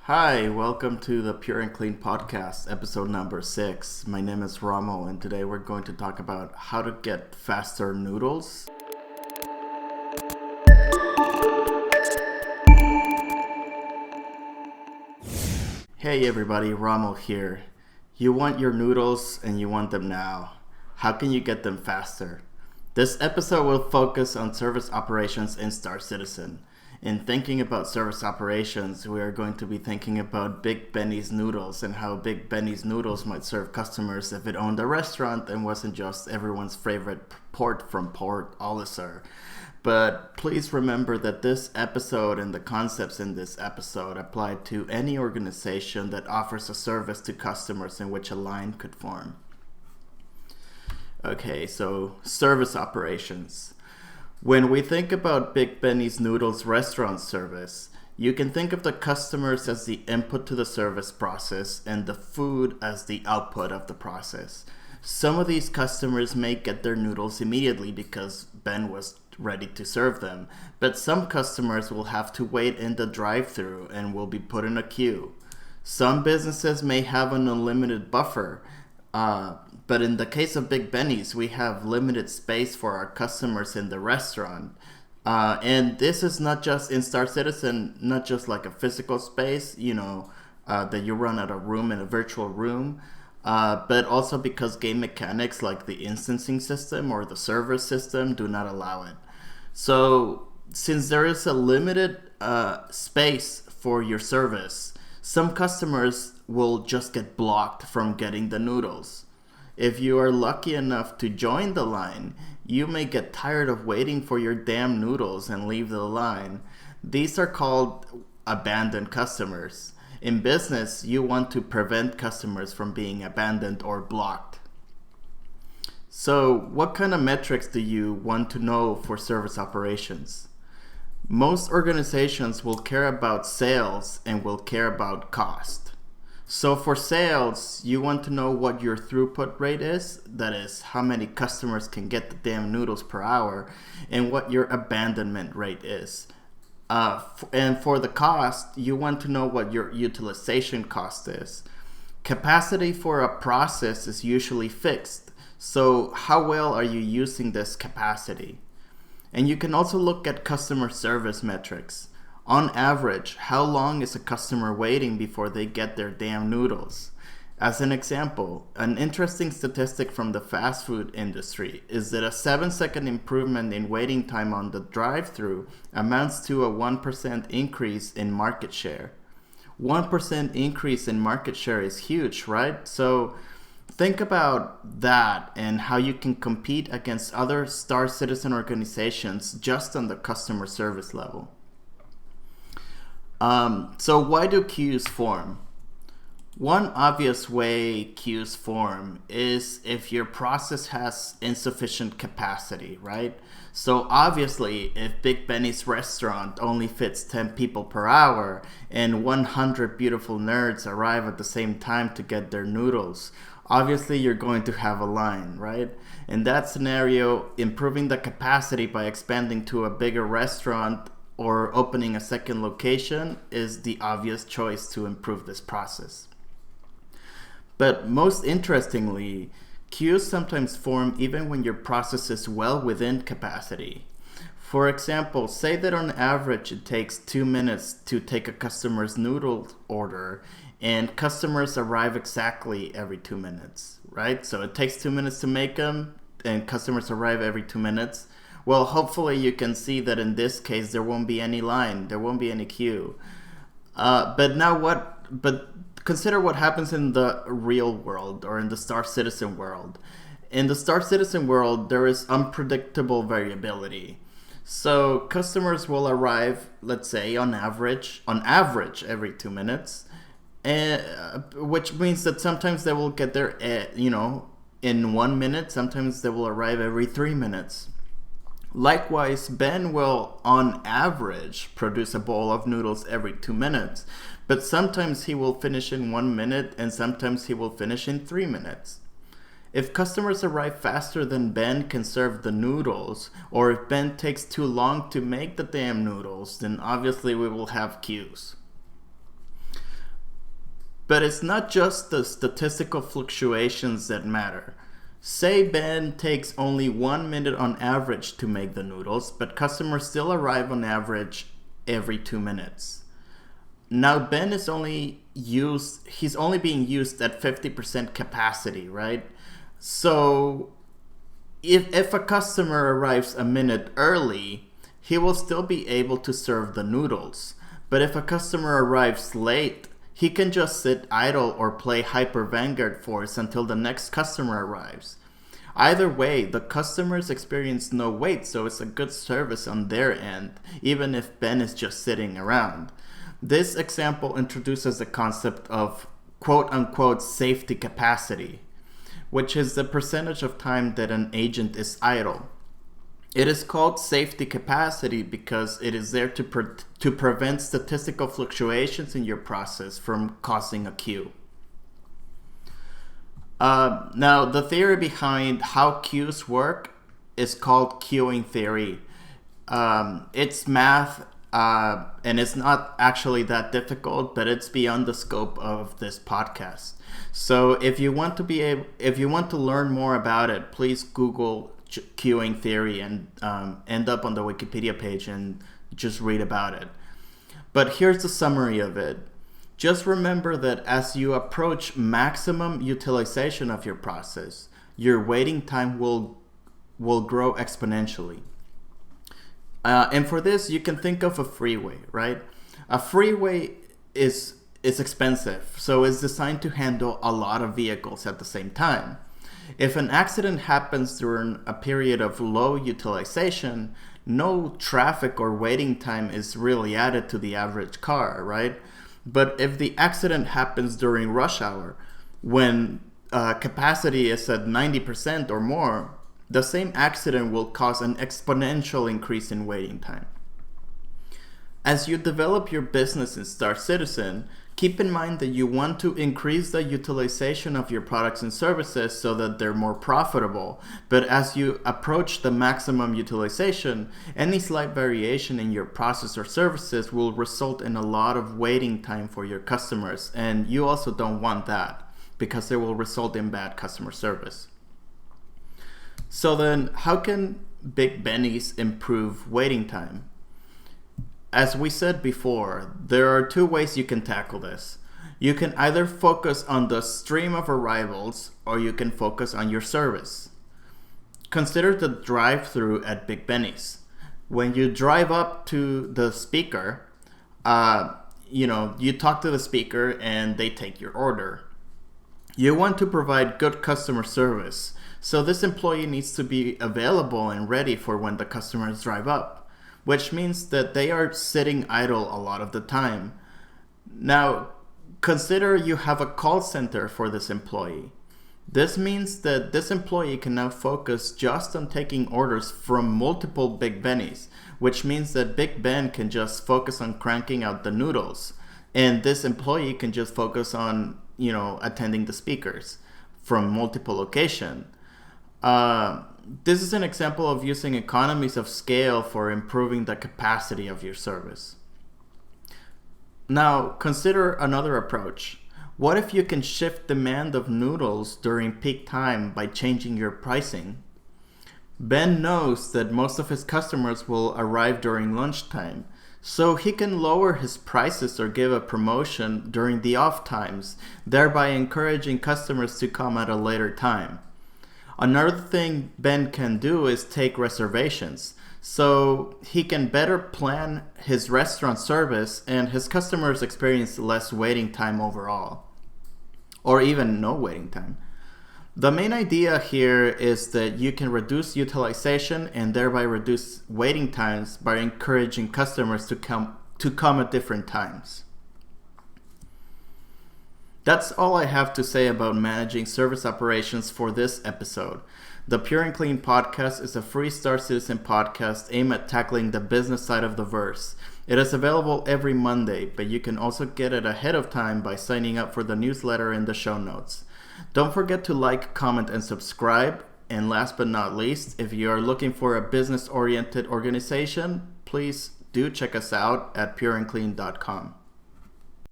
Hi, welcome to the Pur'N'Kleen Podcast, episode number 6. My name is Ramo, and today we're going to talk about how to get faster noodles. Hey everybody, Ramo here. You want your noodles and you want them now. How can you get them faster? This episode will focus on service operations in Star Citizen. In thinking about service operations, we are going to be thinking about Big Benny's Noodles and how Big Benny's Noodles might serve customers if it owned a restaurant and wasn't just everyone's favorite port from Port Olisar. But please remember that this episode and the concepts in this episode apply to any organization that offers a service to customers in which a line could form. Okay, so service operations. When we think about Big Benny's Noodles restaurant service, you can think of the customers as the input to the service process and the food as the output of the process. Some of these customers may get their noodles immediately because Ben was ready to serve them, but some customers will have to wait in the drive-thru and will be put in a queue. Some businesses may have an unlimited buffer, but in the case of Big Benny's, we have limited space for our customers in the restaurant. And this is not just in Star Citizen, not just like a physical space, that you run at a room in a virtual room, but also because game mechanics like the instancing system or the server system do not allow it. So since there is a limited space for your service, some customers will just get blocked from getting the noodles. If you are lucky enough to join the line, you may get tired of waiting for your damn noodles and leave the line. These are called abandoned customers. In business, you want to prevent customers from being abandoned or blocked. So, what kind of metrics do you want to know for service operations? Most organizations will care about sales and will care about cost. So for sales, you want to know what your throughput rate is, that is, how many customers can get the damn noodles per hour, and what your abandonment rate is. And for the cost, you want to know what your utilization cost is. Capacity for a process is usually fixed, so how well are you using this capacity? And you can also look at customer service metrics. On average, how long is a customer waiting before they get their damn noodles? As an example, an interesting statistic from the fast food industry is that a 7-second improvement in waiting time on the drive-thru amounts to a 1% increase in market share. 1% increase in market share is huge, right? So think about that and how you can compete against other Star Citizen organizations just on the customer service level. So why do queues form? One obvious way queues form is if your process has insufficient capacity, right? So obviously, if Big Benny's restaurant only fits 10 people per hour and 100 beautiful nerds arrive at the same time to get their noodles, obviously you're going to have a line, right? In that scenario, improving the capacity by expanding to a bigger restaurant or opening a second location is the obvious choice to improve this process. But most interestingly, queues sometimes form even when your process is well within capacity. For example, say that on average it takes 2 minutes to take a customer's noodle order and customers arrive exactly every 2 minutes, right? So it takes 2 minutes to make them and customers arrive every 2 minutes. Well, hopefully you can see that in this case there won't be any line, there won't be any queue. But consider what happens in the real world or in the Star Citizen world. In the Star Citizen world, there is unpredictable variability. So customers will arrive, let's say on average every 2 minutes, which means that sometimes they will get there, in 1 minute, sometimes they will arrive every 3 minutes. Likewise, Ben will, on average, produce a bowl of noodles every 2 minutes, but sometimes he will finish in 1 minute and sometimes he will finish in 3 minutes. If customers arrive faster than Ben can serve the noodles, or if Ben takes too long to make the damn noodles, then obviously we will have queues. But it's not just the statistical fluctuations that matter. Say Ben takes only 1 minute on average to make the noodles, but customers still arrive on average every 2 minutes. Now Ben is he's only being used at 50% capacity, right? So if a customer arrives a minute early, he will still be able to serve the noodles. But if a customer arrives late, he can just sit idle or play Hyper Vanguard Force until the next customer arrives. Either way, the customers experience no wait, so it's a good service on their end, even if Ben is just sitting around. This example introduces the concept of quote-unquote safety capacity, which is the percentage of time that an agent is idle. It is called safety capacity because it is there to prevent statistical fluctuations in your process from causing a queue. Now, the theory behind how queues work is called queuing theory. It's math, and it's not actually that difficult, but it's beyond the scope of this podcast. So, if you want to learn more about it, please Google queuing theory and end up on the Wikipedia page and just read about it. But here's the summary of it. Just remember that as you approach maximum utilization of your process, your waiting time will grow exponentially. And for this, you can think of a freeway, right? A freeway is expensive, so it's designed to handle a lot of vehicles at the same time. If an accident happens during a period of low utilization, no traffic or waiting time is really added to the average car, right? But if the accident happens during rush hour, when capacity is at 90% or more, the same accident will cause an exponential increase in waiting time. As you develop your business in Star Citizen, keep in mind that you want to increase the utilization of your products and services so that they're more profitable. But as you approach the maximum utilization, any slight variation in your process or services will result in a lot of waiting time for your customers. And you also don't want that because it will result in bad customer service. So then, how can Big Benny's improve waiting time? As we said before, there are two ways you can tackle this. You can either focus on the stream of arrivals or you can focus on your service. Consider the drive-thru at Big Benny's. When you drive up to the speaker, you talk to the speaker and they take your order. You want to provide good customer service, so this employee needs to be available and ready for when the customers drive up, which means that they are sitting idle a lot of the time. Now, consider you have a call center for this employee. This means that this employee can now focus just on taking orders from multiple Big Bennies, which means that Big Ben can just focus on cranking out the noodles, and this employee can just focus on, attending the speakers from multiple locations. This is an example of using economies of scale for improving the capacity of your service. Now, consider another approach. What if you can shift demand of noodles during peak time by changing your pricing? Ben knows that most of his customers will arrive during lunchtime, so he can lower his prices or give a promotion during the off times, thereby encouraging customers to come at a later time. Another thing Ben can do is take reservations, so he can better plan his restaurant service and his customers experience less waiting time overall, or even no waiting time. The main idea here is that you can reduce utilization and thereby reduce waiting times by encouraging customers to come at different times. That's all I have to say about managing service operations for this episode. The Pur'N'Kleen Podcast is a free Star Citizen podcast aimed at tackling the business side of the verse. It is available every Monday, but you can also get it ahead of time by signing up for the newsletter in the show notes. Don't forget to like, comment, and subscribe. And last but not least, if you are looking for a business-oriented organization, please do check us out at pur'n'kleen.com.